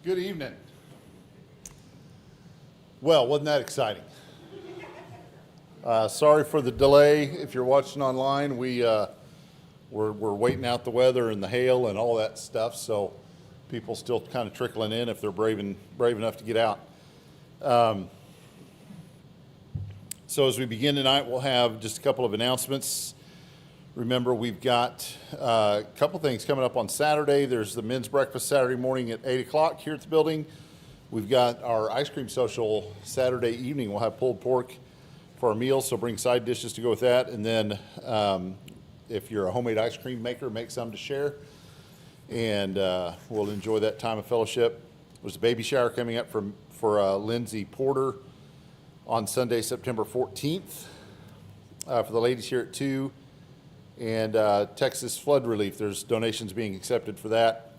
Good evening. Well, wasn't that exciting? Sorry for the delay. If you're watching online, we're waiting out the weather and the hail and all that stuff, so people still kind of trickling in if they're brave enough to get out. So as we begin tonight, we'll have just a couple of announcements. Remember, we've got a couple things coming up on Saturday. There's the men's breakfast Saturday morning at 8 o'clock here at the building. We've got our ice cream social Saturday evening. We'll have pulled pork for our meals, so bring side dishes to go with that. And then if you're a homemade ice cream maker, make some to share. And we'll enjoy that time of fellowship. There's a baby shower coming up for Lindsay Porter on Sunday, September 14th. For the ladies here at 2. And Texas flood relief, there's donations being accepted for that.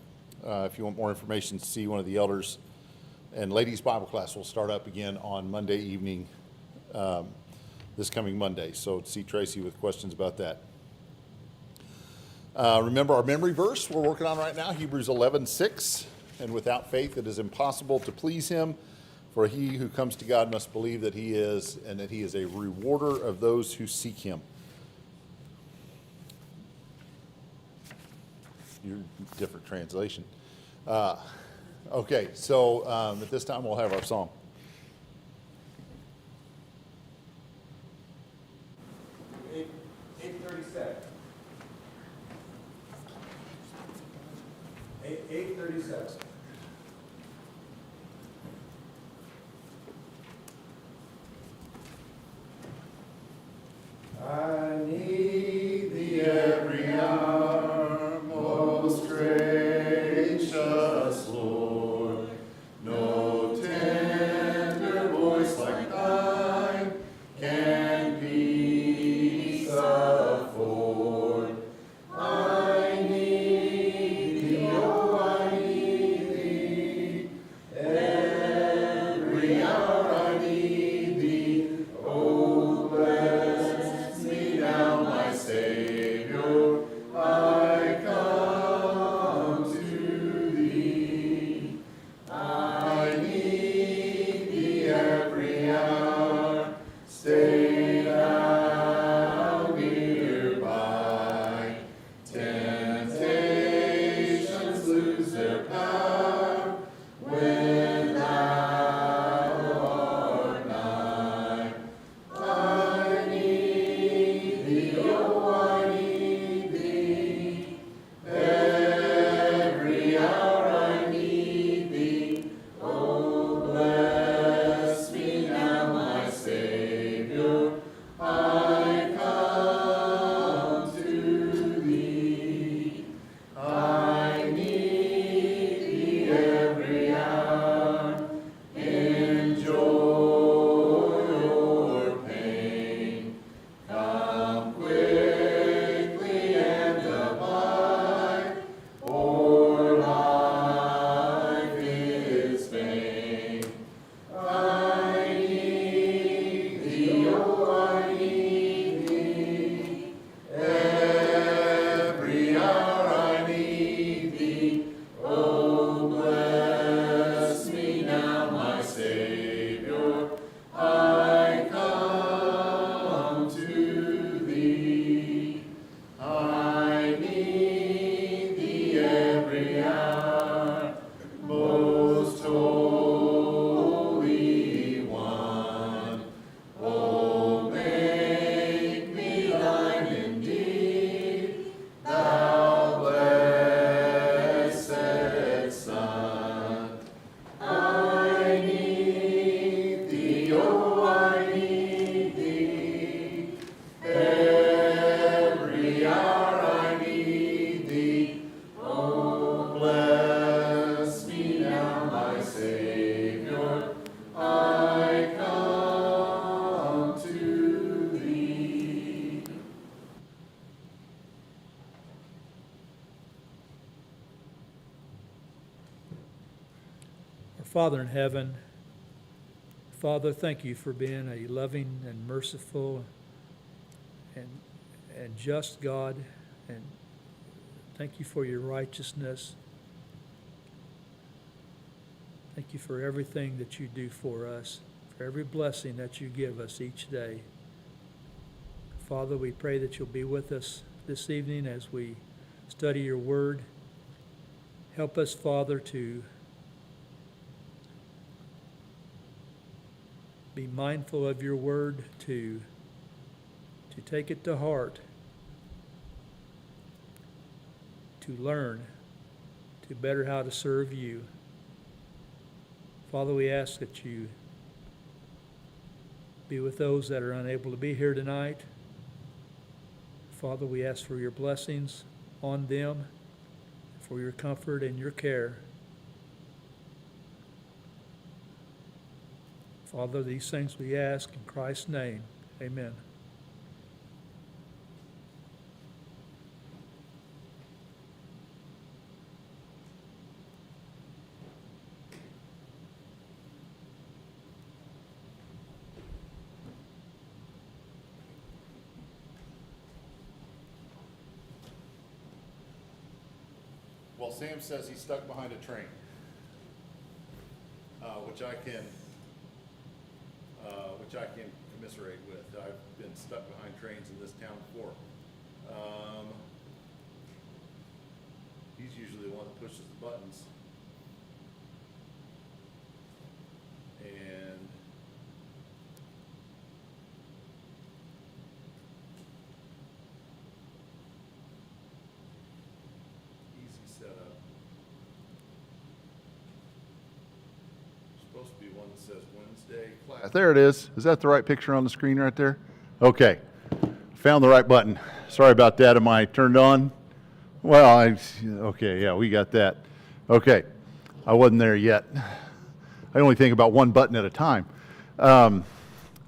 If you want more information, see one of the elders. And ladies' Bible class will start up again on Monday evening, this coming Monday. So see Tracy with questions about that. Remember our memory verse we're working on right now, Hebrews 11:6. And without faith it is impossible to please him, for he who comes to God must believe that he is, and that he is a rewarder of those who seek him. Your different translation. Okay, so at this time we'll have our song. Eight 837. 837. I need thee every hour, most gracious Lord. No tender voice like thine can peace afford. I need thee, oh, I need thee. Every hour I need thee. Oh, bless me now, my Savior. I come to thee. I need thee every hour. Stay thou nearby. Temptations lose their power when thou art nigh. I need thee, oh, I need thee. Every hour I need thee. Oh, bless me now, my Savior. I come to thee. I need thee every hour. In joy or pain, come quickly and abide, or life is vain. I need thee, oh, I need thee. Every hour I need thee. Oh, bless me now, my Savior. I come to thee. I need thee every hour, most holy one. Oh, make me thine indeed, thou blessed Son. I need thee, oh, I need thee. Every hour I need thee. Oh, bless me now, my Savior. I come to thee. Our Father in heaven, Father, thank you for being a loving and merciful and just God, and thank you for your righteousness. Thank you for everything that you do for us, for every blessing that you give us each day. Father, we pray that you'll be with us this evening as we study your word. Help us, Father, to be mindful of your word, to take it to heart, to learn, to better how to serve you. Father, we ask that you be with those that are unable to be here tonight. Father, we ask for your blessings on them, for your comfort and your care. Father, these things we ask in Christ's name. Amen. Well, Sam says he's stuck behind a train, which I can commiserate with. I've been stuck behind trains in this town before. He's usually the one that pushes the buttons. And easy setup. Supposed to be one that says Wednesday class. There it is. Is that the right picture on the screen right there? Okay. Found the right button. Sorry about that. Am I turned on? Well, okay, yeah, we got that. Okay. I wasn't there yet. I only think about one button at a time.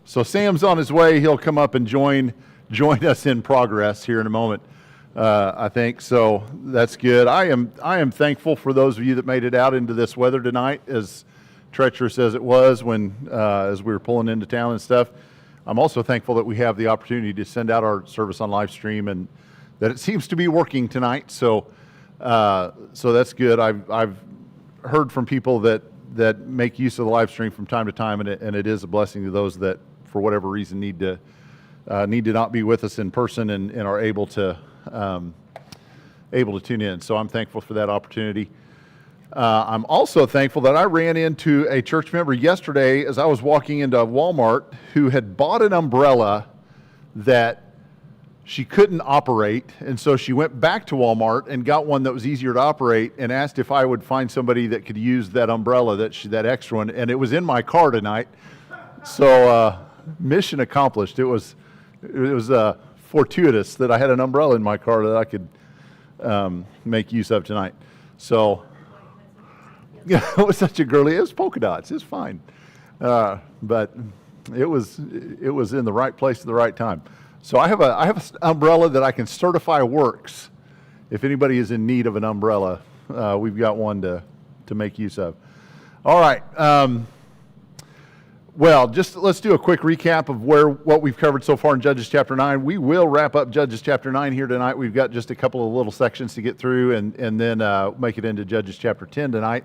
So Sam's on his way. He'll come up and join us in progress here in a moment, I think. So that's good. I am thankful for those of you that made it out into this weather tonight, as treacherous as it was when as we were pulling into town and stuff. I'm also thankful that we have the opportunity to send out our service on live stream and that it seems to be working tonight. So that's good. I've heard from people that make use of the live stream from time to time, and it is a blessing to those that, for whatever reason, need to not be with us in person and are able to tune in. So I'm thankful for that opportunity. I'm also thankful that I ran into a church member yesterday as I was walking into Walmart who had bought an umbrella that she couldn't operate, and so she went back to Walmart and got one that was easier to operate and asked if I would find somebody that could use that umbrella, that extra one, and it was in my car tonight. So mission accomplished. It was fortuitous that I had an umbrella in my car that I could make use of tonight. So yeah, it was such a girly. It was polka dots. It's fine, but it was in the right place at the right time. So I have an umbrella that I can certify works. If anybody is in need of an umbrella, we've got one to make use of. All right. Well, just let's do a quick recap of what we've covered so far in Judges chapter 9. We will wrap up Judges chapter 9 here tonight. We've got just a couple of little sections to get through, and then make it into Judges chapter 10 tonight.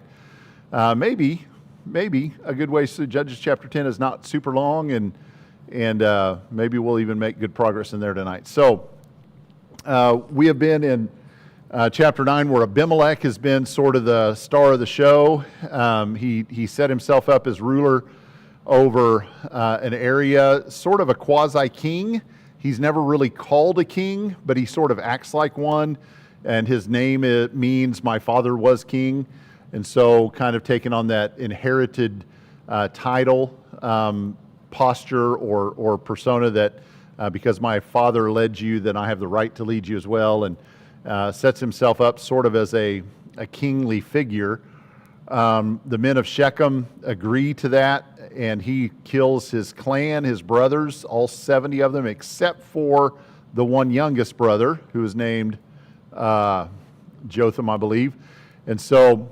Maybe a good way to Judges chapter 10 is not super long, and maybe we'll even make good progress in there tonight. So we have been in chapter 9 where Abimelech has been sort of the star of the show. He set himself up as ruler over an area, sort of a quasi-king. He's never really called a king, but he sort of acts like one, and his name means my father was king, and so kind of taking on that inherited title, posture or persona that because my father led you, then I have the right to lead you as well, and sets himself up sort of as a kingly figure. The men of Shechem agree to that, and he kills his clan, his brothers, all 70 of them, except for the one youngest brother, who is named Jotham, I believe. And so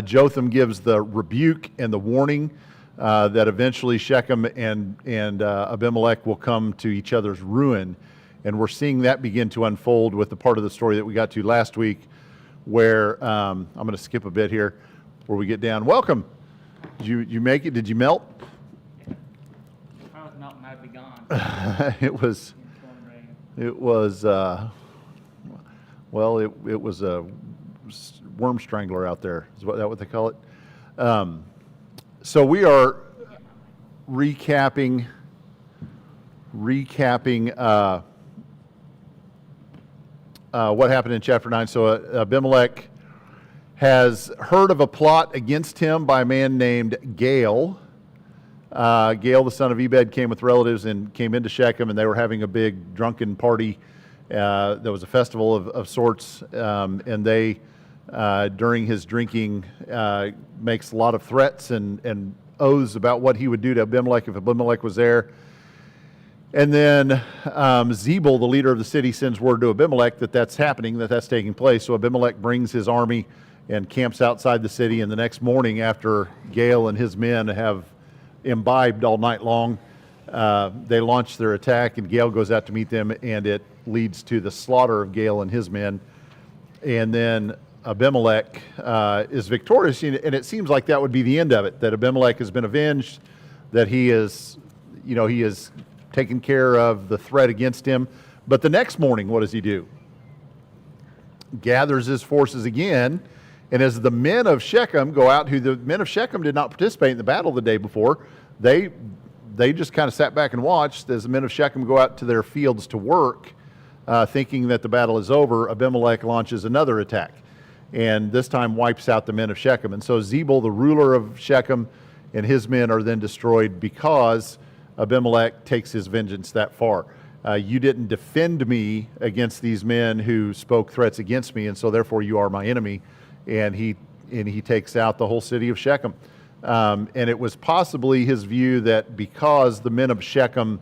Jotham gives the rebuke and the warning that eventually Shechem and Abimelech will come to each other's ruin. And we're seeing that begin to unfold with the part of the story that we got to last week, where I'm going to skip a bit here. before we get down. Welcome. Did you make it? Did you melt? If I was melting, I'd be gone. It was, In pouring rain. it was, well, it was a worm strangler out there. Is that what they call it? So we are recapping what happened in chapter 9. So Abimelech has heard of a plot against him by a man named Gaal. Gaal, the son of Ebed, came with relatives and came into Shechem, and they were having a big drunken party. There was a festival of sorts, and they, during his drinking, makes a lot of threats and oaths about what he would do to Abimelech if Abimelech was there. And then Zebul, the leader of the city, sends word to Abimelech that that's happening, that that's taking place. So Abimelech brings his army and camps outside the city. And the next morning, after Gaal and his men have imbibed all night long, they launch their attack, and Gaal goes out to meet them, and it leads to the slaughter of Gaal and his men. And then Abimelech is victorious, and it seems like that would be the end of it, that Abimelech has been avenged, that he is taken care of the threat against him. But the next morning, what does he do? Gathers his forces again, and as the men of Shechem go out, who the men of Shechem did not participate in the battle the day before, they just kind of sat back and watched as the men of Shechem go out to their fields to work, thinking that the battle is over. Abimelech launches another attack, and this time wipes out the men of Shechem. And so Zebul, the ruler of Shechem, and his men are then destroyed because Abimelech takes his vengeance that far. You didn't defend me against these men who spoke threats against me, and so therefore you are my enemy. And he takes out the whole city of Shechem. And it was possibly his view that because the men of Shechem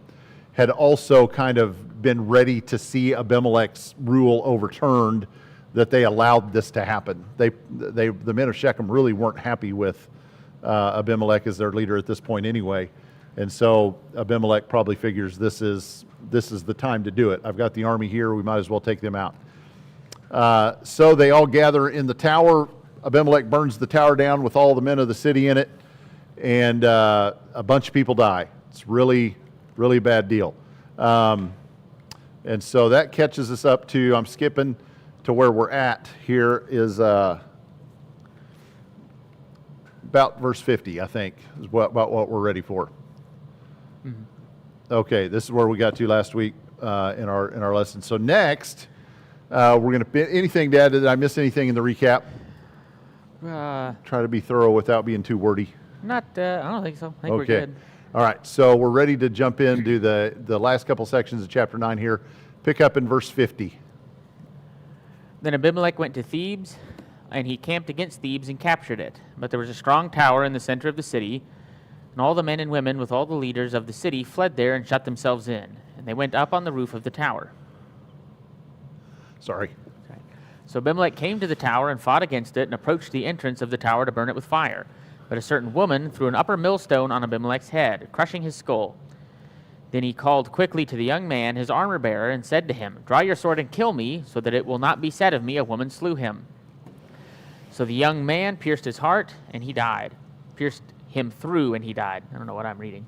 had also kind of been ready to see Abimelech's rule overturned, that they allowed this to happen. The men of Shechem really weren't happy with Abimelech as their leader at this point anyway. And so Abimelech probably figures this is the time to do it. I've got the army here, we might as well take them out. So they all gather in the tower. Abimelech burns the tower down with all the men of the city in it, and a bunch of people die. It's really, really bad deal. And so that catches us up to, I'm skipping to where we're at here, is about verse 50, I think, is about what we're ready for. Mm-hmm. Okay, this is where we got to last week in our lesson. So next, we're going to, anything, Dad, did I miss anything in the recap? Try to be thorough without being too wordy. I don't think so. I think we're Okay. good. All right, so we're ready to jump into the last couple sections of chapter 9 here. Pick up in verse 50. Then Abimelech went to Thebes, and he camped against Thebes and captured it. But there was a strong tower in the center of the city, and all the men and women with all the leaders of the city fled there and shut themselves in. And they went up on the roof of the tower. Sorry. Okay. So Abimelech came to the tower and fought against it and approached the entrance of the tower to burn it with fire. But a certain woman threw an upper millstone on Abimelech's head, crushing his skull. Then he called quickly to the young man, his armor-bearer, and said to him, "Draw your sword and kill me, so that it will not be said of me, a woman slew him." So the young man pierced his heart, and he died. Pierced him through, and he died. I don't know what I'm reading.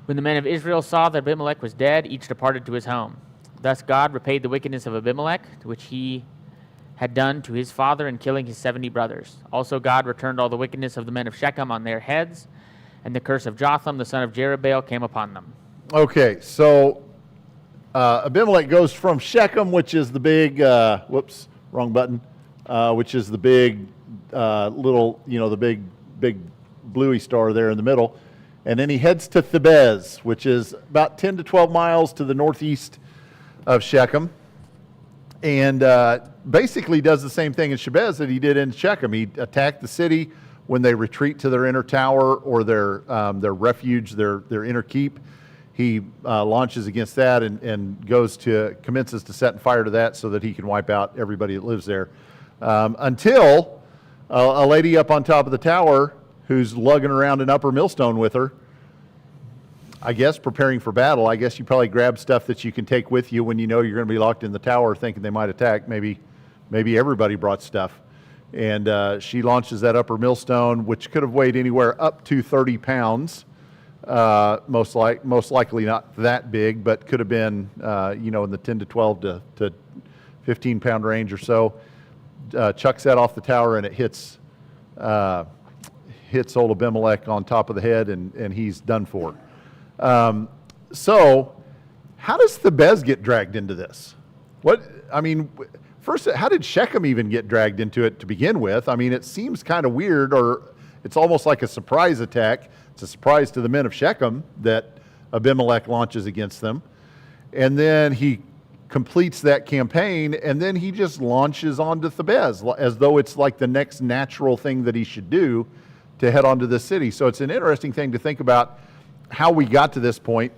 When the men of Israel saw that Abimelech was dead, each departed to his home. Thus God repaid the wickedness of Abimelech, which he had done to his father in killing his 70 brothers. Also God returned all the wickedness of the men of Shechem on their heads, and the curse of Jotham, the son of Jerubbaal, came upon them. Okay, so Abimelech goes from Shechem, which is the big, whoops, wrong button, which is the big little, the big bluey star there in the middle. And then he heads to Thebez, which is about 10 to 12 miles to the northeast of Shechem. And basically does the same thing in Shebez that he did in Shechem. He attacked the city when they retreat to their inner tower or their refuge, their inner keep. He launches against that and commences to set fire to that so that he can wipe out everybody that lives there. Until a lady up on top of the tower who's lugging around an upper millstone with her, I guess preparing for battle. I guess you probably grab stuff that you can take with you when you know you're going to be locked in the tower thinking they might attack. Maybe everybody brought stuff. And she launches that upper millstone, which could have weighed anywhere up to 30 pounds. Most likely not that big, but could have been, in the 10 to 12 to 15 pound range or so. Chucks that off the tower, and it hits old Abimelech on top of the head, and he's done for. So how does Thebez get dragged into this? First, how did Shechem even get dragged into it to begin with? I mean, it seems kind of weird, or it's almost like a surprise attack. It's a surprise to the men of Shechem that Abimelech launches against them. And then he completes that campaign, and then he just launches onto Thebez as though it's like the next natural thing that he should do to head onto the city. So it's an interesting thing to think about how we got to this point.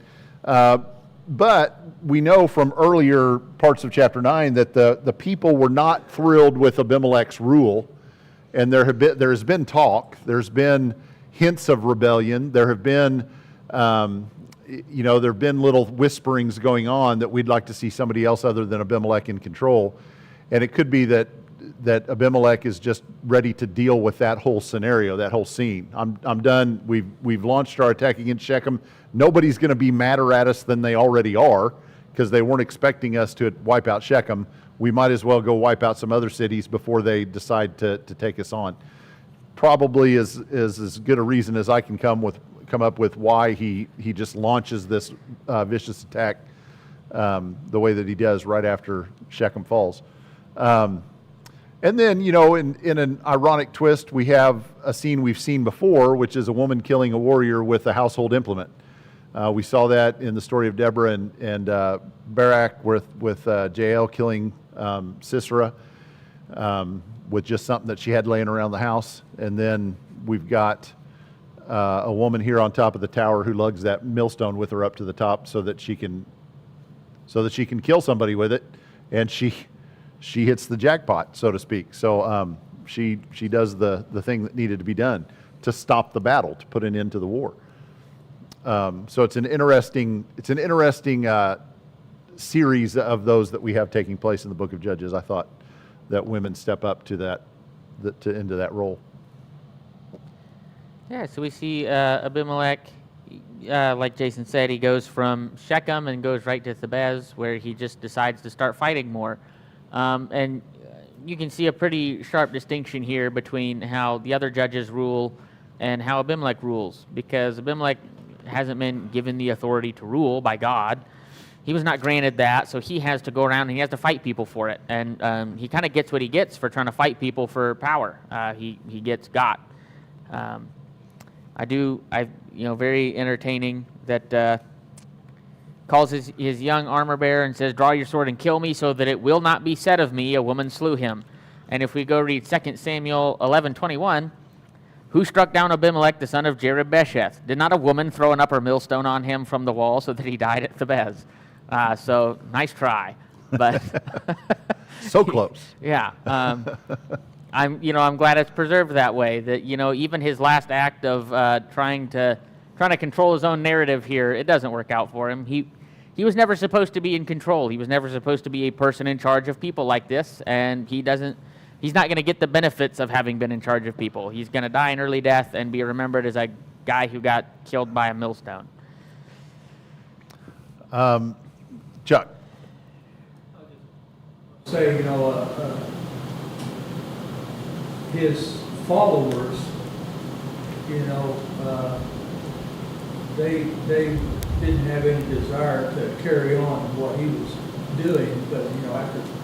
But we know from earlier parts of chapter 9 that the people were not thrilled with Abimelech's rule, and there has been talk. There's been hints of rebellion. There have been, little whisperings going on that we'd like to see somebody else other than Abimelech in control, and it could be that Abimelech is just ready to deal with that whole scenario, that whole scene. I'm done. We've launched our attack against Shechem. Nobody's going to be madder at us than they already are, because they weren't expecting us to wipe out Shechem. We might as well go wipe out some other cities before they decide to take us on. Probably is as good a reason as I can come up with why he just launches this vicious attack the way that he does right after Shechem falls. And then, in an ironic twist, we have a scene we've seen before, which is a woman killing a warrior with a household implement. We saw that in the story of Deborah and Barak with Jael killing Sisera with just something that she had laying around the house. And then we've got a woman here on top of the tower who lugs that millstone with her up to the top so that she can kill somebody with it, and she hits the jackpot, so to speak. So she does the thing that needed to be done to stop the battle, to put an end to the war. So it's an interesting series of those that we have taking place in the book of Judges. I thought that women step up to into that role. Yeah, so we see Abimelech, like Jason said, he goes from Shechem and goes right to Thebez, where he just decides to start fighting more. And you can see a pretty sharp distinction here between how the other judges rule and how Abimelech rules, because Abimelech hasn't been given the authority to rule by God. He was not granted that, so he has to go around and he has to fight people for it. And he kind of gets what he gets for trying to fight people for power. He gets got. Very entertaining that calls his young armor bearer and says, "Draw your sword and kill me, so that it will not be said of me, a woman slew him." And if we go read 2 Samuel 11:21, who struck down Abimelech, the son of Jerubesheth? Did not a woman throw an upper millstone on him from the wall so that he died at Thebez? So nice try, but so close. Yeah. I'm glad it's preserved that way. That even his last act of trying to control his own narrative here, it doesn't work out for him. He was never supposed to be in control. He was never supposed to be a person in charge of people like this, and he's not going to get the benefits of having been in charge of people. He's going to die an early death and be remembered as a guy who got killed by a millstone. Chuck. Say, his followers, they didn't have any desire to carry on what he was doing, but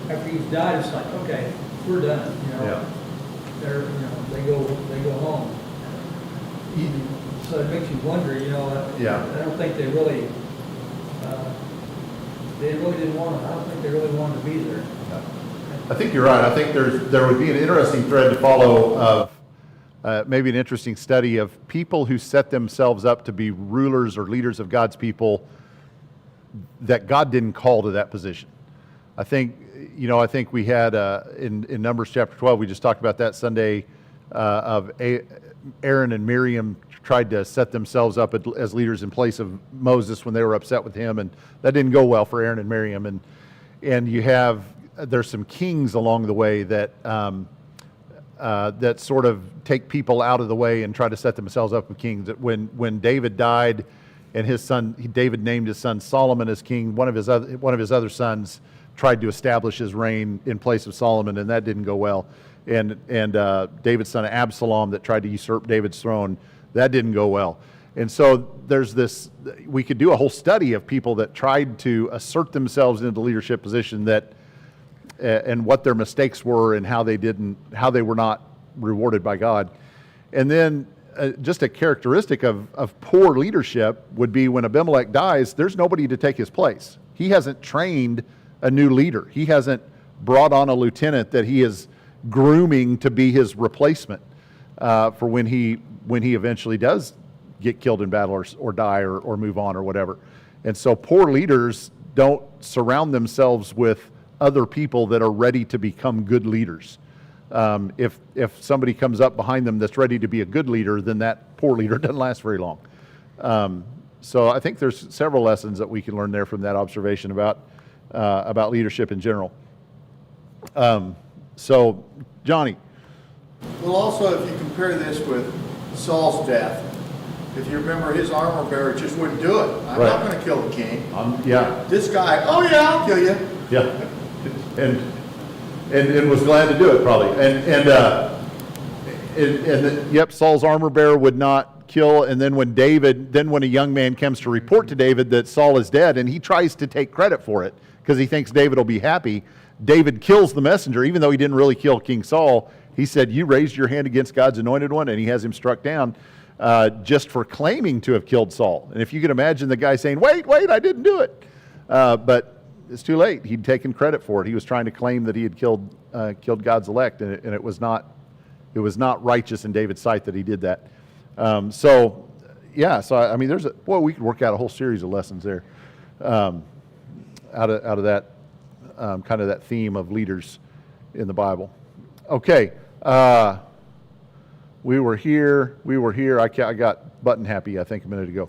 after he's died, it's like, okay, we're done. Yeah. They go home. So it makes you wonder. Yeah. I don't think they really. They really didn't want to. I don't think they really wanted to be there. I think you're right. I think there would be an interesting thread to follow of maybe an interesting study of people who set themselves up to be rulers or leaders of God's people that God didn't call to that position. I think we had in Numbers chapter 12, we just talked about that Sunday, of Aaron and Miriam tried to set themselves up as leaders in place of Moses when they were upset with him, and that didn't go well for Aaron and Miriam. And there's some kings along the way that that sort of take people out of the way and try to set themselves up with kings. That when David died, and his son David named his son Solomon as king, one of his other sons tried to establish his reign in place of Solomon, and that didn't go well. And David's son Absalom that tried to usurp David's throne, that didn't go well. And so there's this, we could do a whole study of people that tried to assert themselves into the leadership position that, and what their mistakes were and how they were not rewarded by God. And then just a characteristic of poor leadership would be when Abimelech dies, there's nobody to take his place. He hasn't trained a new leader. He hasn't brought on a lieutenant that he is grooming to be his replacement for when he eventually does get killed in battle or die or move on or whatever. And so poor leaders don't surround themselves with other people that are ready to become good leaders. If somebody comes up behind them that's ready to be a good leader, then that poor leader doesn't last very long. So I think there's several lessons that we can learn there from that observation about leadership in general. So, Johnny. Well, also, if you compare this with Saul's death, if you remember, his armor bearer just wouldn't do it. I'm Right. not going to kill the king. Yeah. This guy, oh yeah, I'll kill you. Yeah. And was glad to do it probably. Yep, Saul's armor bearer would not kill. And then when a young man comes to report to David that Saul is dead, and he tries to take credit for it because he thinks David will be happy, David kills the messenger, even though he didn't really kill King Saul. He said, "You raised your hand against God's anointed one," and he has him struck down just for claiming to have killed Saul. And if you could imagine the guy saying, wait, I didn't do it. But it's too late. He'd taken credit for it. He was trying to claim that he had killed God's elect, and it was not righteous in David's sight that he did that. So I mean, we could work out a whole series of lessons there out of that kind of that theme of leaders in the Bible. Okay, we were here. I got button happy, I think, a minute ago.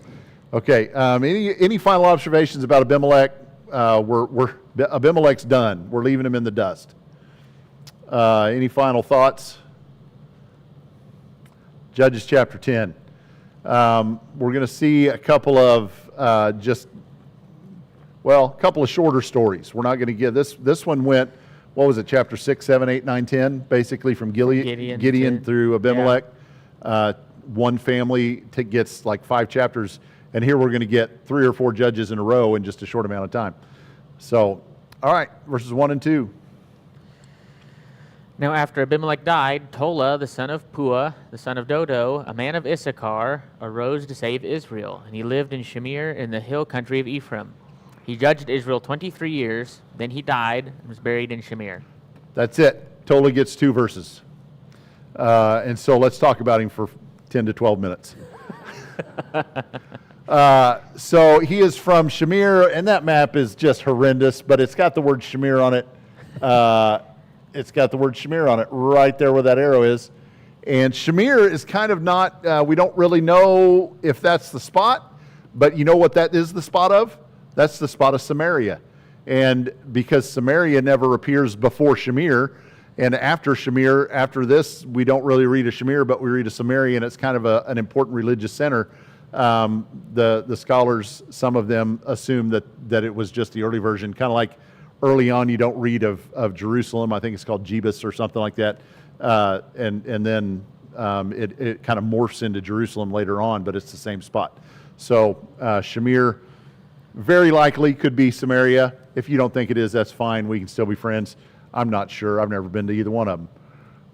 Okay, any final observations about Abimelech? Abimelech's done. We're leaving him in the dust. Any final thoughts? Judges chapter 10. We're going to see a couple of shorter stories. We're not going to give this one went, what was it, chapter 6, 7, 8, 9, 10, basically from Gideon through Abimelech. Yeah. One family gets like 5 chapters, and here we're going to get 3 or 4 judges in a row in just a short amount of time. So, all right, verses 1 and 2. Now after Abimelech died, Tola, the son of Puah, the son of Dodo, a man of Issachar, arose to save Israel, and he lived in Shamir in the hill country of Ephraim. He judged Israel 23 years, then he died and was buried in Shamir. That's it. Tola gets 2 verses. And so let's talk about him for 10 to 12 minutes. So he is from Shamir, and that map is just horrendous, but it's got the word Shamir on it. It's got the word Shamir on it right there where that arrow is. And Shamir is kind of not, we don't really know if that's the spot, but you know what that is the spot of? That's the spot of Samaria. And because Samaria never appears before Shamir, and after Shamir, after this, we don't really read a Shamir, but we read a Samaria, and it's kind of an important religious center. The scholars, some of them assume that it was just the early version, kind of like early on you don't read of Jerusalem. I think it's called Jebus or something like that. And then it kind of morphs into Jerusalem later on, but it's the same spot. So Shamir very likely could be Samaria. If you don't think it is, that's fine. We can still be friends. I'm not sure. I've never been to either one of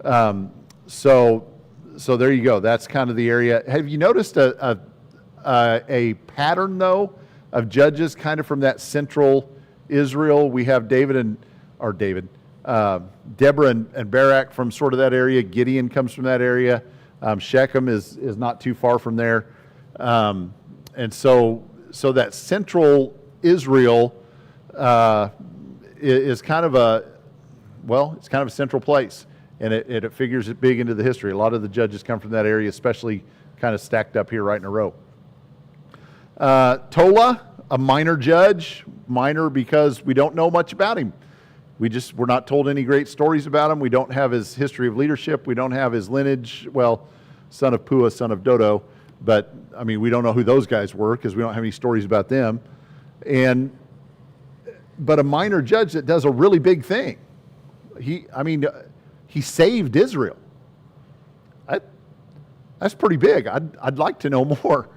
them. So there you go. That's kind of the area. Have you noticed a pattern, though, of judges kind of from that central Israel? We have Deborah and Barak from sort of that area. Gideon comes from that area. Shechem is not too far from there. And so that central Israel is kind of it's kind of a central place, and it figures it big into the history. A lot of the judges come from that area, especially kind of stacked up here right in a row. Tola, a minor judge, minor because we don't know much about him. We're not told any great stories about him. We don't have his history of leadership. We don't have his lineage. Well, son of Pua, son of Dodo. But, I mean, we don't know who those guys were because we don't have any stories about them. But a minor judge that does a really big thing. He saved Israel. That's pretty big. I'd like to know more.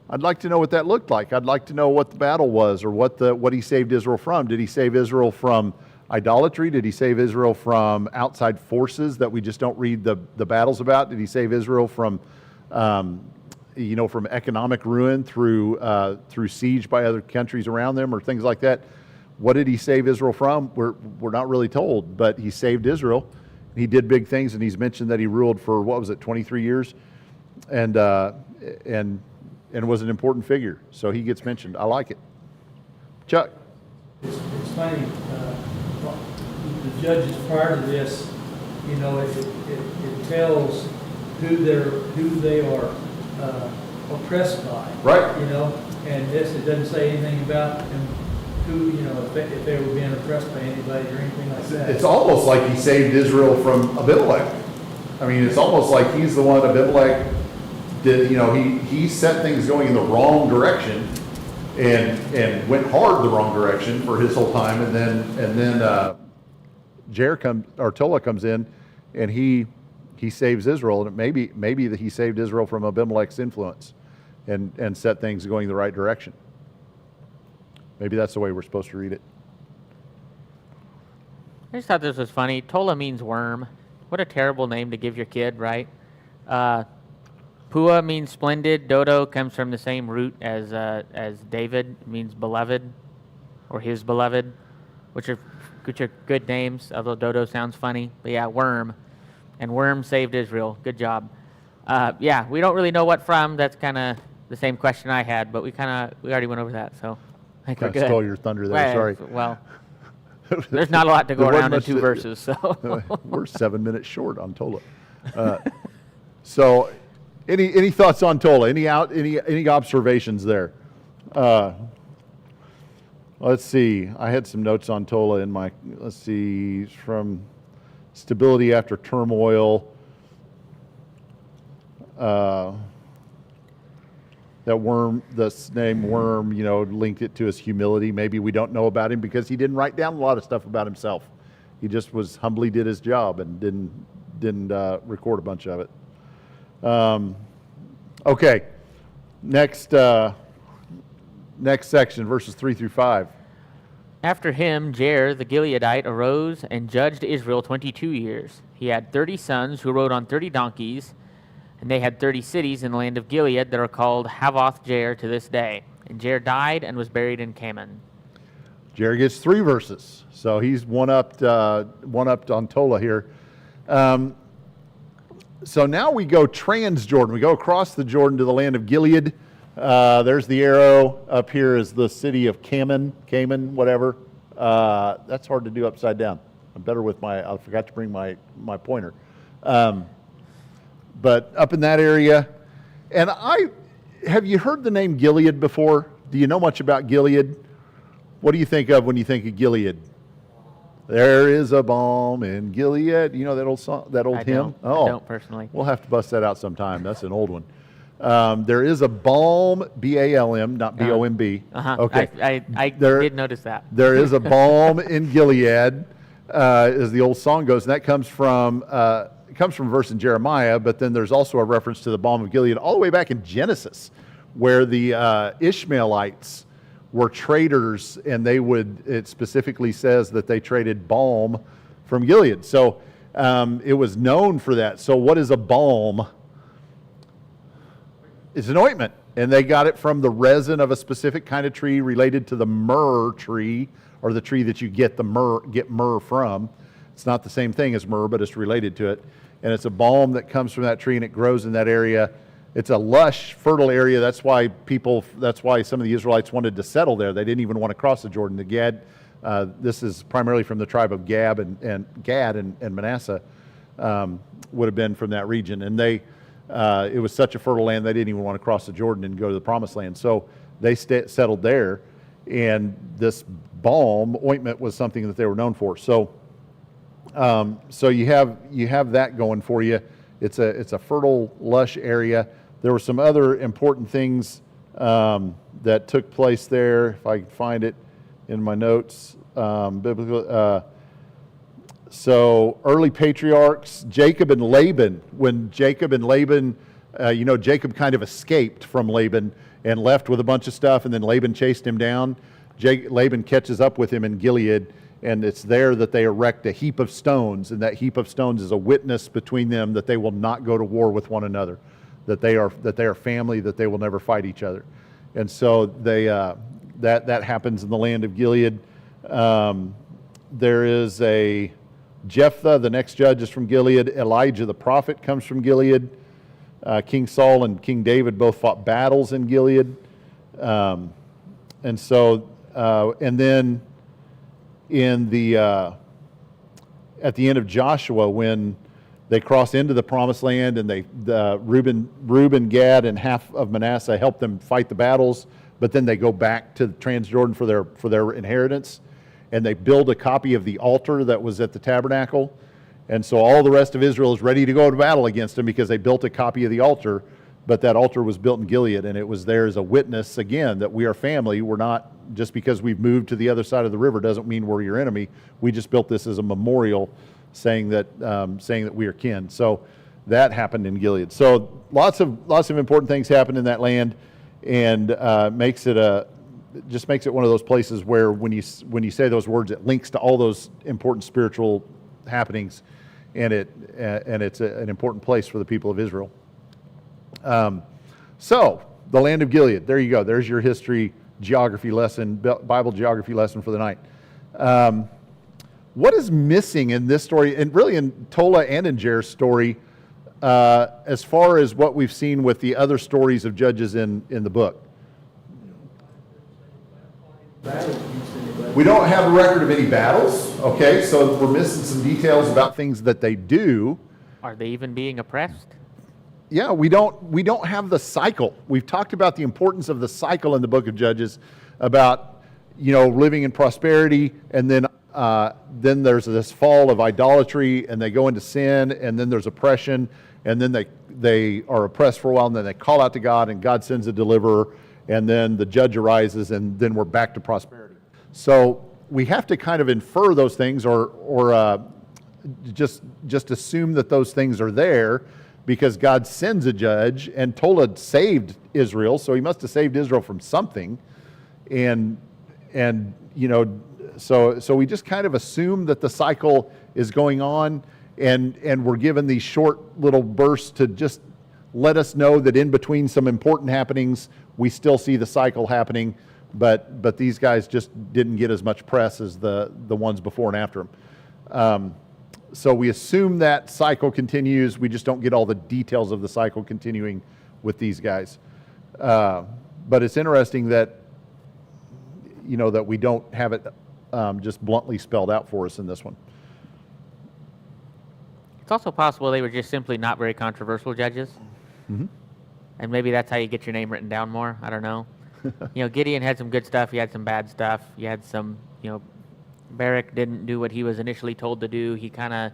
I'd like to know what that looked like. I'd like to know what the battle was or what he saved Israel from. Did he save Israel from idolatry? Did he save Israel from outside forces that we just don't read the battles about? Did he save Israel from from economic ruin through siege by other countries around them or things like that? What did he save Israel from? We're not really told, but he saved Israel. He did big things, and he's mentioned that he ruled for 23 years, and was an important figure. So he gets mentioned. I like it. Chuck. It's funny, the judges prior to this, it tells who they are oppressed by. Right. And it doesn't say anything about them, who, if they were being oppressed by anybody or anything like that. It's almost like he saved Israel from Abimelech. I mean, it's almost like he's the one Abimelech did, he set things going in the wrong direction and went hard the wrong direction for his whole time, and then Tola comes in and he saves Israel, and maybe that he saved Israel from Abimelech's influence and set things going the right direction. Maybe that's the way we're supposed to read it. I just thought this was funny. Tola means worm. What a terrible name to give your kid, right? Pua means splendid. Dodo comes from the same root as David. It means beloved, or his beloved, which are good names, although Dodo sounds funny. But yeah, worm. And worm saved Israel. Good job. We don't really know what from. That's kind of the same question I had, but we already went over that, so I think we're good. Stole your thunder there, sorry. Well, there's not a lot to go around in 2 verses, so. We're 7 minutes short on Tola. So, any thoughts on Tola? Any observations there? Let's see. I had some notes on Tola in my. Let's see, from stability after turmoil. That worm, this name worm, linked it to his humility. Maybe we don't know about him because he didn't write down a lot of stuff about himself. He just humbly did his job and didn't record a bunch of it. Okay, next section, verses 3 through 5. After him, Jair the Gileadite arose and judged Israel 22 years. He had 30 sons who rode on 30 donkeys, and they had 30 cities in the land of Gilead that are called Havoth Jair to this day. And Jair died and was buried in Kaman. Jair gets 3 verses, so he's one-upped on Tola here. So now we go trans-Jordan. We go across the Jordan to the land of Gilead. There's the arrow. Up here is the city of Kaman, whatever. That's hard to do upside down. I'm better with I forgot to bring my pointer. But up in that area. And have you heard the name Gilead before? Do you know much about Gilead? What do you think of when you think of Gilead? There is a balm in Gilead. You know that old song, that old hymn? I don't personally. We'll have to bust that out sometime. That's an old one. There is a balm, B-A-L-M, not B-O-M-B. Okay. I did notice that. There is a balm in Gilead, as the old song goes, and that comes from a verse in Jeremiah, but then there's also a reference to the balm of Gilead all the way back in Genesis, where the Ishmaelites were traders, and it specifically says that they traded balm from Gilead. So it was known for that. So what is a balm? It's an ointment, and they got it from the resin of a specific kind of tree related to the myrrh tree, or the tree that you get myrrh from. It's not the same thing as myrrh, but it's related to it. And it's a balm that comes from that tree, and it grows in that area. It's a lush, fertile area. That's why some of the Israelites wanted to settle there. They didn't even want to cross the Jordan. This is primarily from the tribe of Gad and Manasseh, would have been from that region. And it was such a fertile land, they didn't even want to cross the Jordan and go to the promised land. So they settled there. and this balm ointment was something that they were known for. So you have that going for you. It's a fertile, lush area. There were some other important things that took place there, if I can find it in my notes. So early patriarchs, Jacob and Laban. When Jacob and Laban, Jacob kind of escaped from Laban and left with a bunch of stuff, and then Laban chased him down. Laban catches up with him in Gilead, and it's there that they erect a heap of stones, and that heap of stones is a witness between them that they will not go to war with one another, that they are family, that they will never fight each other. And so that happens in the land of Gilead. There is a Jephthah, the next judge, is from Gilead. Elijah the prophet comes from Gilead. King Saul and King David both fought battles in Gilead. And then in at the end of Joshua, when they cross into the promised land, and Reuben, Gad, and half of Manasseh help them fight the battles, but then they go back to Transjordan for their inheritance, and they build a copy of the altar that was at the tabernacle. And so all the rest of Israel is ready to go to battle against them because they built a copy of the altar, but that altar was built in Gilead, and it was there as a witness, again, that we are family. We're not, just because we've moved to the other side of the river doesn't mean we're your enemy. We just built this as a memorial saying that we are kin. So that happened in Gilead. So lots of important things happened in that land, and makes it one of those places where when you say those words, it links to all those important spiritual happenings, and it's an important place for the people of Israel. So the land of Gilead, there you go. There's your history geography lesson, Bible geography lesson for the night. What is missing in this story, and really in Tola and in Jair's story, as far as what we've seen with the other stories of judges in the book? We don't have a record of any battles, okay? So we're missing some details about things that they do. Are they even being oppressed? Yeah, we don't have the cycle. We've talked about the importance of the cycle in the book of Judges, about living in prosperity, and then there's this fall of idolatry, and they go into sin, and then there's oppression, and then they are oppressed for a while, and then they call out to God, and God sends a deliverer, and then the judge arises, and then we're back to prosperity. So we have to kind of infer those things, or just assume that those things are there, because God sends a judge, and Tola saved Israel, so he must have saved Israel from something, so we just kind of assume that the cycle is going on, and we're given these short little bursts to just let us know that in between some important happenings, we still see the cycle happening, but these guys just didn't get as much press as the ones before and after them. So we assume that cycle continues. We just don't get all the details of the cycle continuing with these guys. But it's interesting that that we don't have it just bluntly spelled out for us in this one. It's also possible they were just simply not very controversial judges. Mm-hmm. And maybe that's how you get your name written down more. I don't know. Gideon had some good stuff. He had some bad stuff. He had some, Barak didn't do what he was initially told to do. He had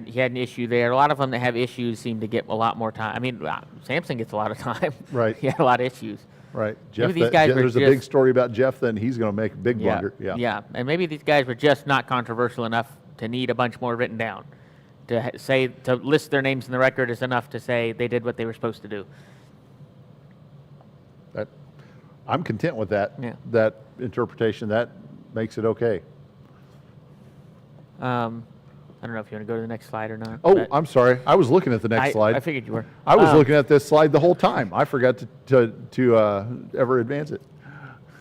an issue there. A lot of them that have issues seem to get a lot more time. I mean, Samson gets a lot of time. Right. He had a lot of issues. Right. There's a big story about Jephthah, and he's going to make a big blunder. Yeah. And maybe these guys were just not controversial enough to need a bunch more written down. To list their names in the record is enough to say they did what they were supposed to do. I'm content with that. Yeah. That interpretation. That makes it okay. I don't know if you want to go to the next slide or not. Oh, I'm sorry. I was looking at the next slide. I figured you were. I was looking at this slide the whole time. I forgot to ever advance it.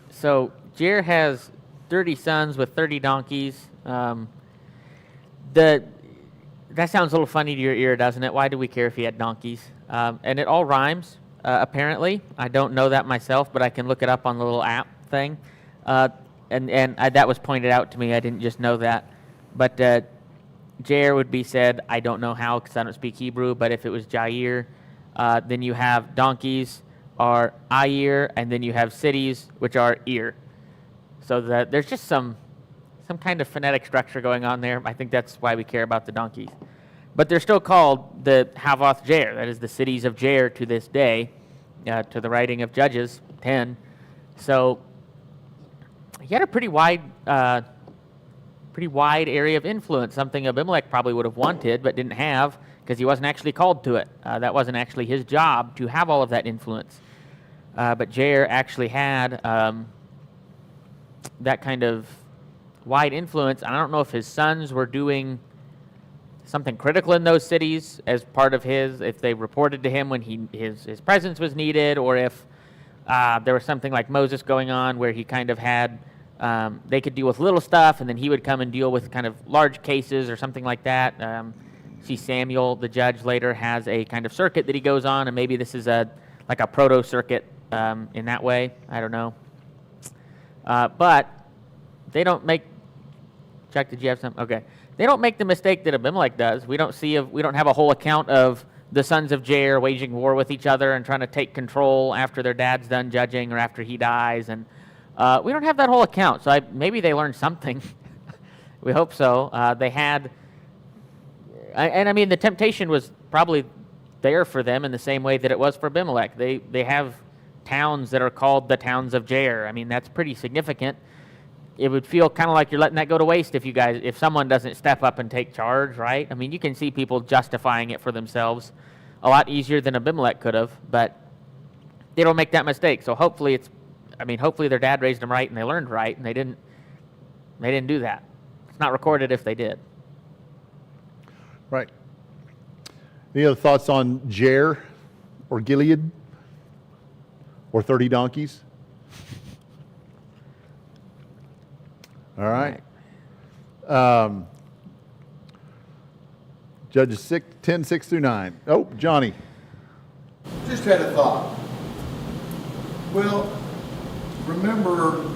So Jair has 30 sons with 30 donkeys. That sounds a little funny to your ear, doesn't it? Why do we care if he had donkeys? And it all rhymes, apparently. I don't know that myself, but I can look it up on the little app thing. That was pointed out to me. I didn't just know that. But Jair would be said, I don't know how because I don't speak Hebrew, but if it was Jair, then you have donkeys are Ayir, and then you have cities, which are Ir. So that there's just some kind of phonetic structure going on there. I think that's why we care about the donkeys. But they're still called the Havoth Jair. That is the cities of Jair to this day, to the writing of Judges 10. So he had a pretty wide area of influence, something Abimelech probably would have wanted but didn't have because he wasn't actually called to it. That wasn't actually his job to have all of that influence. But Jair actually had that kind of wide influence. I don't know if his sons were doing something critical in those cities as part of if they reported to him when his presence was needed, or if there was something like Moses going on where he kind of had, they could deal with little stuff and then he would come and deal with kind of large cases or something like that. See, Samuel, the judge, later has a kind of circuit that he goes on, and maybe this is like a proto-circuit in that way. I don't know. But they don't make, Chuck, did you have something? Okay. They don't make the mistake that Abimelech does. We don't have a whole account of the sons of Jair waging war with each other and trying to take control after their dad's done judging or after he dies. And we don't have that whole account. So maybe they learned something. We hope so. They had, and I mean, the temptation was probably there for them in the same way that it was for Abimelech. They have towns that are called the towns of Jair. I mean, that's pretty significant. It would feel kind of like you're letting that go to waste if someone doesn't step up and take charge, right? I mean, you can see people justifying it for themselves a lot easier than Abimelech could have, but they don't make that mistake. So hopefully hopefully their dad raised them right and they learned right, and they didn't do that. It's not recorded if they did. Right. Any other thoughts on Jair or Gilead or 30 donkeys? All right. Judges 10, 6 through 9. Oh, Johnny. Just had a thought. Well, remember,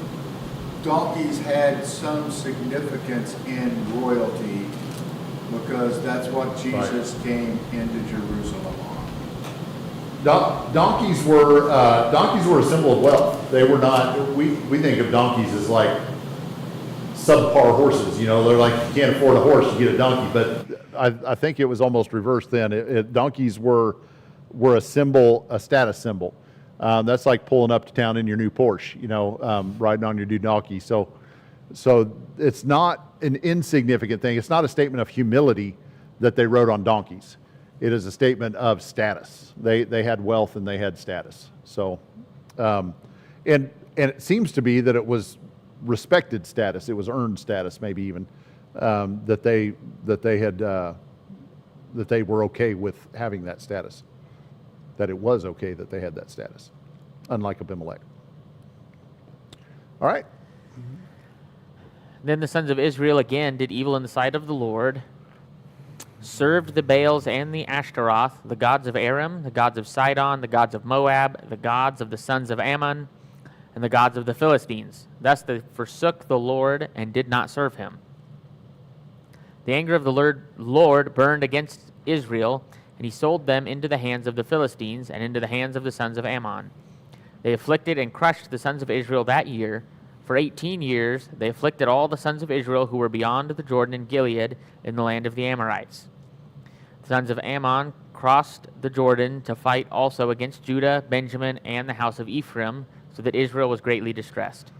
donkeys had some significance in royalty because that's what Jesus came into Jerusalem on. Donkeys were a symbol of wealth. They were not. We think of donkeys as like subpar horses. You know, they're like, you can't afford a horse, you get a donkey. But I think it was almost reversed then. Donkeys were a symbol, a status symbol. That's like pulling up to town in your new Porsche, you know, riding on your new donkey. So it's not an insignificant thing. It's not a statement of humility that they rode on donkeys. It is a statement of status. They had wealth and they had status. So, and it seems to be that it was respected status. It was earned status, maybe even that they were okay with having that status. That it was okay that they had that status, unlike Abimelech. All right. Then the sons of Israel again did evil in the sight of the Lord, served the Baals and the Ashtaroth, the gods of Aram, the gods of Sidon, the gods of Moab, the gods of the sons of Ammon, and the gods of the Philistines. Thus they forsook the Lord and did not serve him. The anger of the Lord burned against Israel, and he sold them into the hands of the Philistines and into the hands of the sons of Ammon. They afflicted and crushed the sons of Israel that year. For 18 years they afflicted all the sons of Israel who were beyond the Jordan and Gilead in the land of the Amorites. The sons of Ammon crossed the Jordan to fight also against Judah, Benjamin, and the house of Ephraim, so that Israel was greatly distressed.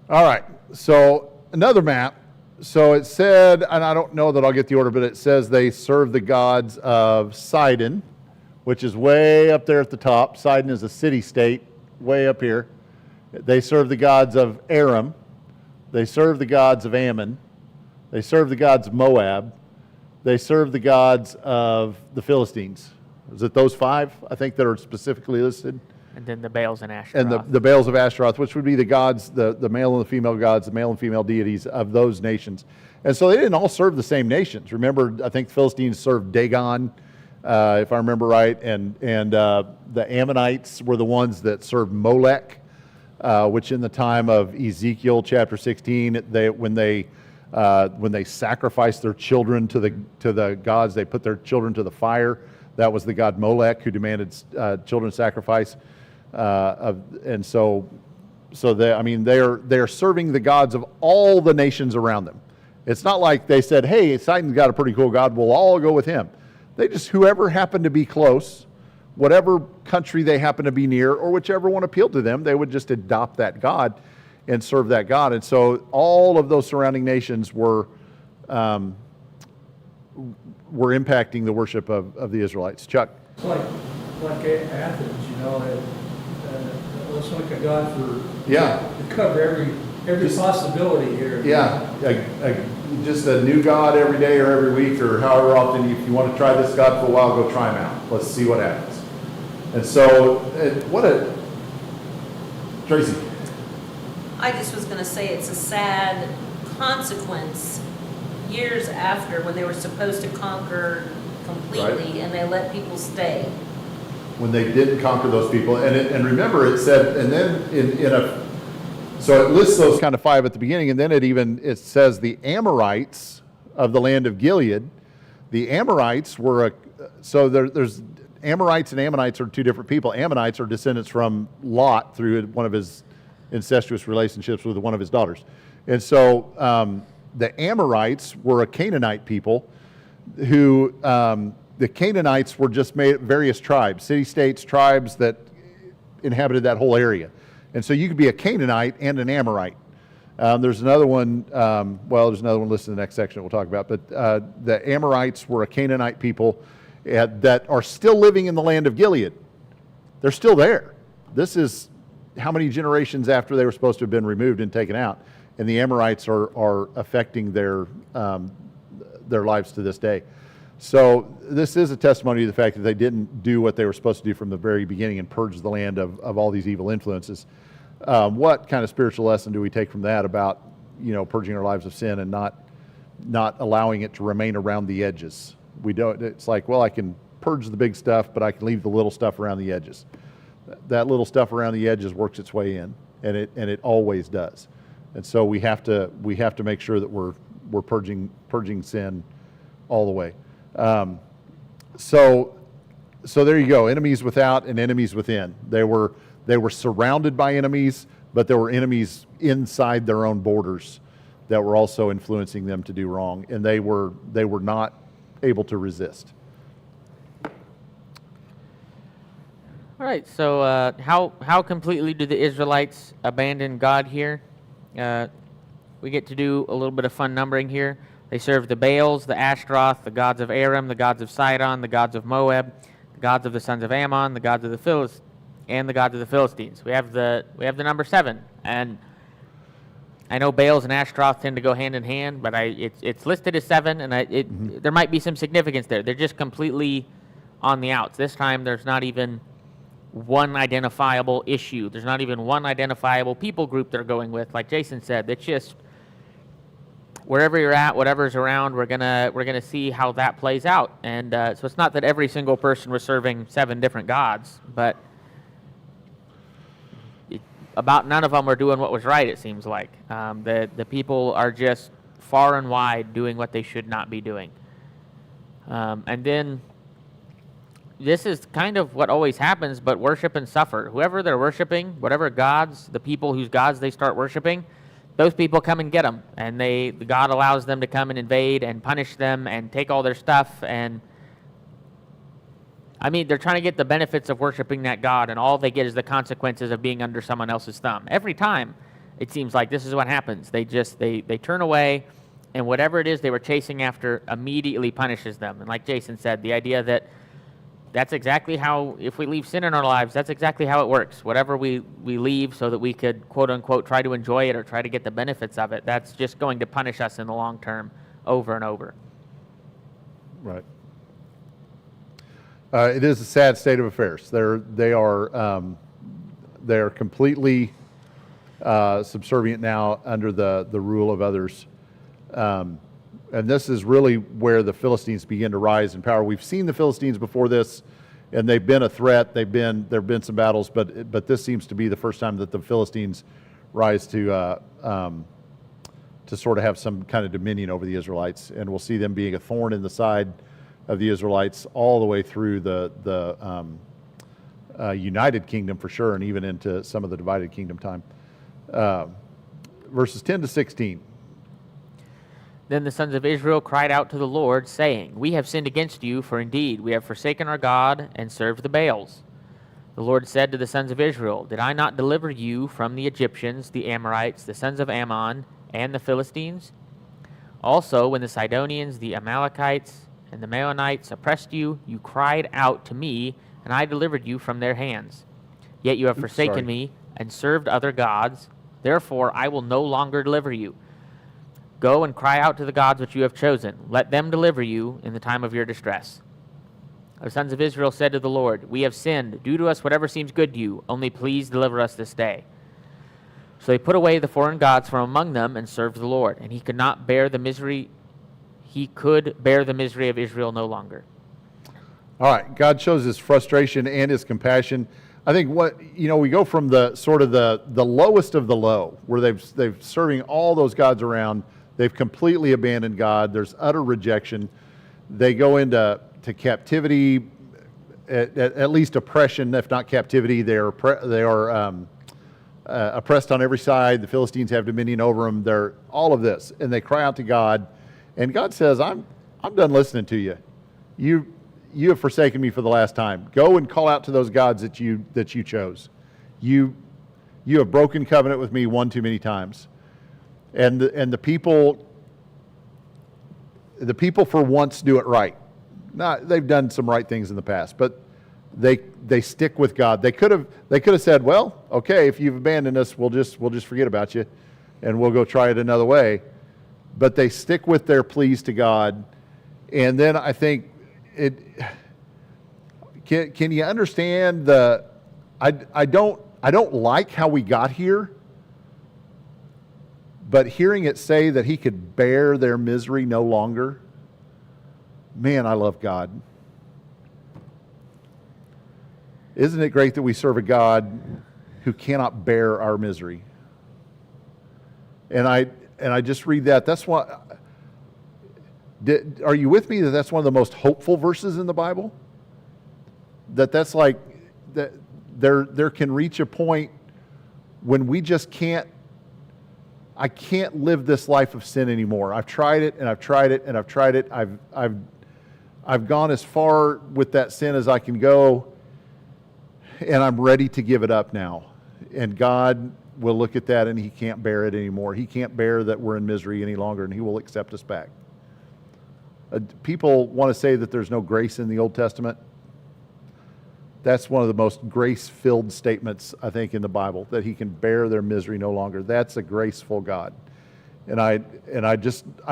All right. So another map. So it said, and I don't know that I'll get the order, but it says they served the gods of Sidon, which is way up there at the top. Sidon is a city-state, way up here. They served the gods of Aram. They served the gods of Ammon. They served the gods of Moab. They served the gods of the Philistines. Is it those five, I think, that are specifically listed? And then the Baals and Ashtaroth. And the Baals of Ashtaroth, which would be the gods, the male and the female gods, the male and female deities of those nations. And so they didn't all serve the same nations. Remember, I think the Philistines served Dagon, if I remember right, and the Ammonites were the ones that served Molech, which in the time of Ezekiel chapter 16, when they sacrificed their children to the gods, they put their children to the fire. That was the god Molech who demanded children sacrifice. And so So they're serving the gods of all the nations around them. It's not like they said, hey, Sidon's got a pretty cool god, we'll all go with him. They just, whoever happened to be close, whatever country they happened to be near, or whichever one appealed to them, they would just adopt that god and serve that god. And so all of those surrounding nations were impacting the worship of the Israelites. Chuck? It's like Athens, let's look at God to cover every possibility here. Yeah, just a new god every day or every week or however often. If you want to try this god for a while, go try him out. Let's see what happens. And so, Tracy? I just was going to say it's a sad consequence years after when they were supposed to conquer completely and they let people stay. When they didn't conquer those people. And remember, it said, and then so it lists those kind of 5 at the beginning, and then it says the Amorites of the land of Gilead. The Amorites were there's Amorites and Ammonites are 2 different people. Ammonites are descendants from Lot through one of his incestuous relationships with one of his daughters. And so the Amorites were a Canaanite people who, the Canaanites were just various tribes, city-states, tribes that inhabited that whole area. And so you could be a Canaanite and an Amorite. There's another one, there's another one listed in the next section we'll talk about, but the Amorites were a Canaanite people that are still living in the land of Gilead. They're still there. This is how many generations after they were supposed to have been removed and taken out, and the Amorites are affecting their lives to this day. So this is a testimony to the fact that they didn't do what they were supposed to do from the very beginning and purge the land of all these evil influences. What kind of spiritual lesson do we take from that about, purging our lives of sin and not allowing it to remain around the edges? We don't. It's like, well, I can purge the big stuff, but I can leave the little stuff around the edges. That little stuff around the edges works its way in, and it always does. And so we have to make sure that we're purging sin all the way. So there you go. Enemies without and enemies within. They were surrounded by enemies, but there were enemies inside their own borders that were also influencing them to do wrong, and they were not able to resist. All right, so how completely do the Israelites abandon God here? We get to do a little bit of fun numbering here. They serve the Baals, the Ashtaroth, the gods of Aram, the gods of Sidon, the gods of Moab, the gods of the sons of Ammon, the gods of the Philistines, and the gods of the Philistines. We have the number 7, and I know Baals and Ashtaroth tend to go hand in hand, but it's listed as 7, and there might be some significance there. They're just completely on the outs. This time, there's not even one identifiable issue. There's not even one identifiable people group they're going with. Like Jason said, it's just wherever you're at, whatever's around, we're gonna see how that plays out. And so it's not that every single person was serving 7 different gods, but about none of them were doing what was right, it seems like. The people are just far and wide doing what they should not be doing. And then this is kind of what always happens, but worship and suffer. Whoever they're worshiping, whatever gods, the people whose gods they start worshiping, those people come and get them, and God allows them to come and invade and punish them and take all their stuff. And I mean, they're trying to get the benefits of worshiping that God, and all they get is the consequences of being under someone else's thumb. Every time, it seems like this is what happens. They turn away, and whatever it is they were chasing after immediately punishes them. And like Jason said, the idea that that's exactly how, if we leave sin in our lives, that's exactly how it works. Whatever we leave so that we could, quote unquote, try to enjoy it or try to get the benefits of it, that's just going to punish us in the long term over and over. Right. It is a sad state of affairs. They are completely subservient now under the rule of others. And this is really where the Philistines begin to rise in power. We've seen the Philistines before this, and they've been a threat. There have been some battles, but this seems to be the first time that the Philistines rise to sort of have some kind of dominion over the Israelites. And we'll see them being a thorn in the side of the Israelites all the way through the United Kingdom for sure, and even into some of the divided kingdom time. verses 10 to 16. Then the sons of Israel cried out to the Lord, saying, We have sinned against you, for indeed we have forsaken our God and served the Baals. The Lord said to the sons of Israel, Did I not deliver you from the Egyptians, the Amorites, the sons of Ammon, and the Philistines? Also, when the Sidonians, the Amalekites, and the Maonites oppressed you, you cried out to me, and I delivered you from their hands. Yet you have forsaken me and served other gods. Therefore I will no longer deliver you. Go and cry out to the gods which you have chosen. Let them deliver you in the time of your distress. The sons of Israel said to the Lord, We have sinned. Do to us whatever seems good to you. Only please deliver us this day. So they put away the foreign gods from among them and served the Lord. And he could bear the misery of Israel no longer. All right, God shows his frustration and his compassion. I think we go from the sort of the lowest of the low, where they've serving all those gods around. They've completely abandoned God. There's utter rejection. They go into captivity, at least oppression, if not captivity. They are oppressed on every side. The Philistines have dominion over them. They're all of this, and they cry out to God, and God says, "I'm done listening to you. You have forsaken me for the last time. Go and call out to those gods that you chose. You have broken covenant with me one too many times." And the people for once do it right. They've done some right things in the past, but they stick with God. They could have said, "Well, okay, if you've abandoned us, we'll just forget about you, and we'll go try it another way." But they stick with their pleas to God, and then I think Can you understand I don't like how we got here, but hearing it say that he could bear their misery no longer, man, I love God. Isn't it great that we serve a God who cannot bear our misery? And I just read that. That's what. Are you with me that that's one of the most hopeful verses in the Bible? That's like that there can reach a point when we just can't. I can't live this life of sin anymore. I've tried it and I've tried it and I've tried it. I've gone as far with that sin as I can go, and I'm ready to give it up now. And God will look at that and he can't bear it anymore. He can't bear that we're in misery any longer, and he will accept us back. People want to say that there's no grace in the Old Testament. That's one of the most grace-filled statements, I think, in the Bible, that he can bear their misery no longer. That's a graceful God. And I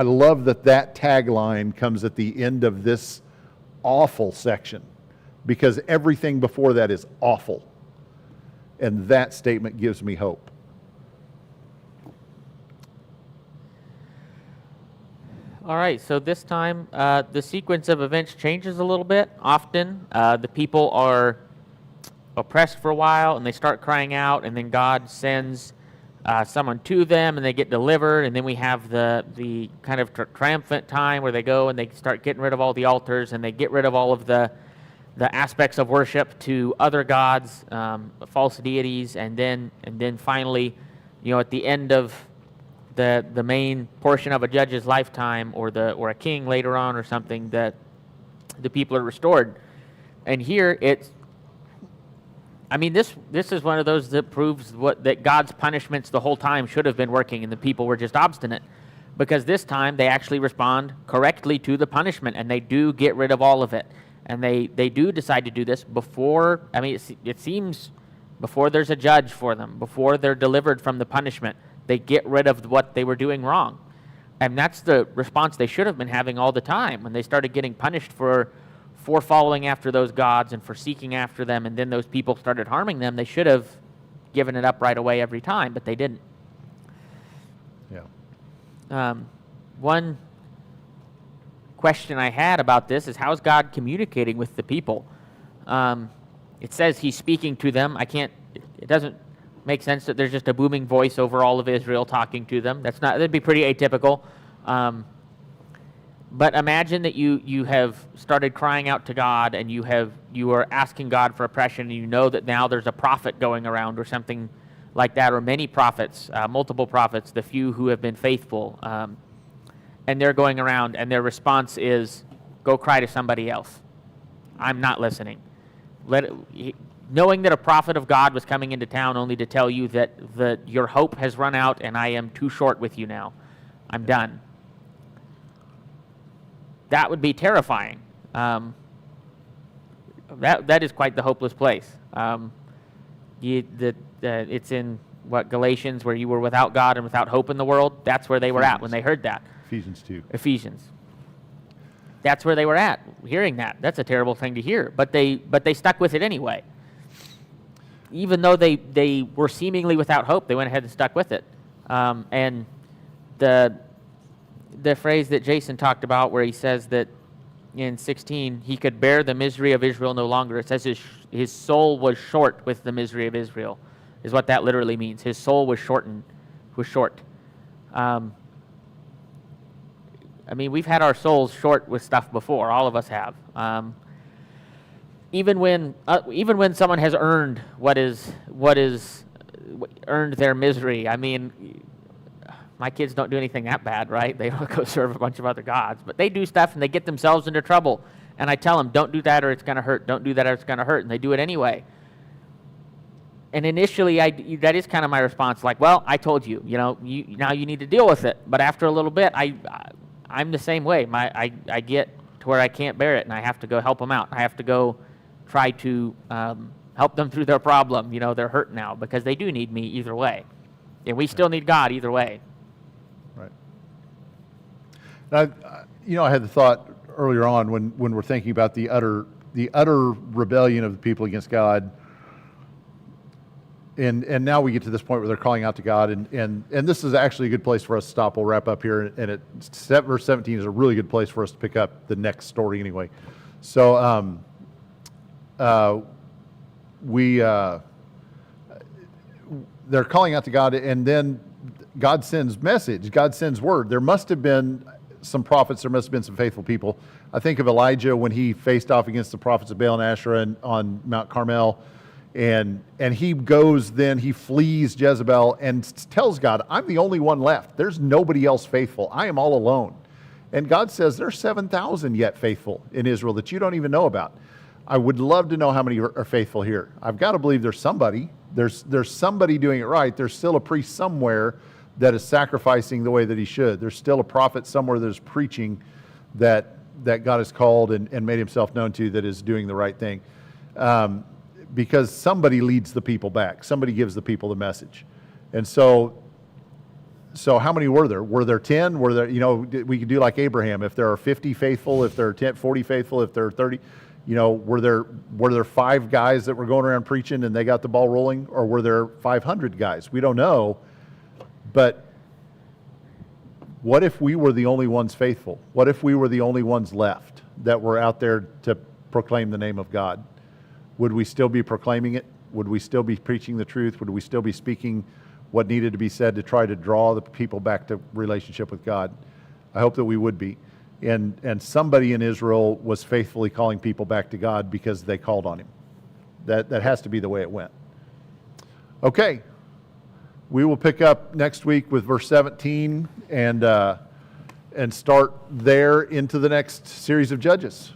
love that tagline comes at the end of this awful section, because everything before that is awful. And that statement gives me hope. All right, so this time the sequence of events changes a little bit. Often the people are oppressed for a while and they start crying out, and then God sends someone to them and they get delivered, and then we have the kind of triumphant time where they go and they start getting rid of all the altars and they get rid of all of the aspects of worship to other gods, false deities, and then finally, at the end of the main portion of a judge's lifetime, or a king later on or something, that the people are restored. And here this is one of those that proves that God's punishments the whole time should have been working and the people were just obstinate, because this time they actually respond correctly to the punishment and they do get rid of all of it, and they do decide to do this before. It seems before there's a judge for them, before they're delivered from the punishment. They get rid of what they were doing wrong. And that's the response they should have been having all the time. When they started getting punished for following after those gods and for seeking after them, and then those people started harming them, they should have given it up right away every time, but they didn't. Yeah. One question I had about this is, how is God communicating with the people? It says he's speaking to them. It doesn't make sense that there's just a booming voice over all of Israel talking to them. That'd be pretty atypical. But imagine that you have started crying out to God, and you are asking God for oppression, and you know that now there's a prophet going around or something like that, or many prophets, multiple prophets, the few who have been faithful. And they're going around, and their response is, go cry to somebody else. I'm not listening. Knowing that a prophet of God was coming into town only to tell you that your hope has run out and I am too short with you now. I'm done. That would be terrifying. That is quite the hopeless place. It's in Galatians, where you were without God and without hope in the world. That's where they were at when they heard that. Ephesians 2. Ephesians. That's where they were at, hearing that. That's a terrible thing to hear, but they stuck with it anyway. Even though they were seemingly without hope, they went ahead and stuck with it. And the phrase that Jason talked about, where he says that in 16, he could bear the misery of Israel no longer. It says his soul was short with the misery of Israel, is what that literally means. His soul was short. I mean, we've had our souls short with stuff before. All of us have. Even when someone has earned what is earned their misery. I mean, my kids don't do anything that bad, right? They don't go serve a bunch of other gods, but they do stuff and they get themselves into trouble. And I tell them, don't do that or it's going to hurt. Don't do that or it's going to hurt, and they do it anyway. And initially, that is kind of my response. Like, well, I told you, now you need to deal with it. But after a little bit, I'm the same way. I get to where I can't bear it, and I have to go help them out. I have to go try to help them through their problem. They're hurt now because they do need me either way. And we still need God either way. Right. Now, I had the thought earlier on when we're thinking about the utter rebellion of the people against God. And now we get to this point where they're calling out to God, and this is actually a good place for us to stop. We'll wrap up here, and verse 17 is a really good place for us to pick up the next story anyway. So they're calling out to God, and then God sends message. God sends word. There must have been some prophets. There must have been some faithful people. I think of Elijah when he faced off against the prophets of Baal and Asherah on Mount Carmel. And he goes then, he flees Jezebel and tells God, I'm the only one left. There's nobody else faithful. I am all alone. And God says, there's 7,000 yet faithful in Israel that you don't even know about. I would love to know how many are faithful here. I've got to believe there's somebody. There's somebody doing it right. There's still a priest somewhere that is sacrificing the way that he should. There's still a prophet somewhere that is preaching that God has called and made himself known to, that is doing the right thing. Because somebody leads the people back. Somebody gives the people the message. And so how many were there? Were there 10? Were there, we could do like Abraham. If there are 50 faithful, if there are 10, 40 faithful, if there are 30, were there 5 guys that were going around preaching and they got the ball rolling? Or were there 500 guys? We don't know. But what if we were the only ones faithful? What if we were the only ones left that were out there to proclaim the name of God? Would we still be proclaiming it? Would we still be preaching the truth? Would we still be speaking what needed to be said to try to draw the people back to relationship with God? I hope that we would be. And somebody in Israel was faithfully calling people back to God because they called on him. That has to be the way it went. Okay. We will pick up next week with verse 17 and start there into the next series of Judges.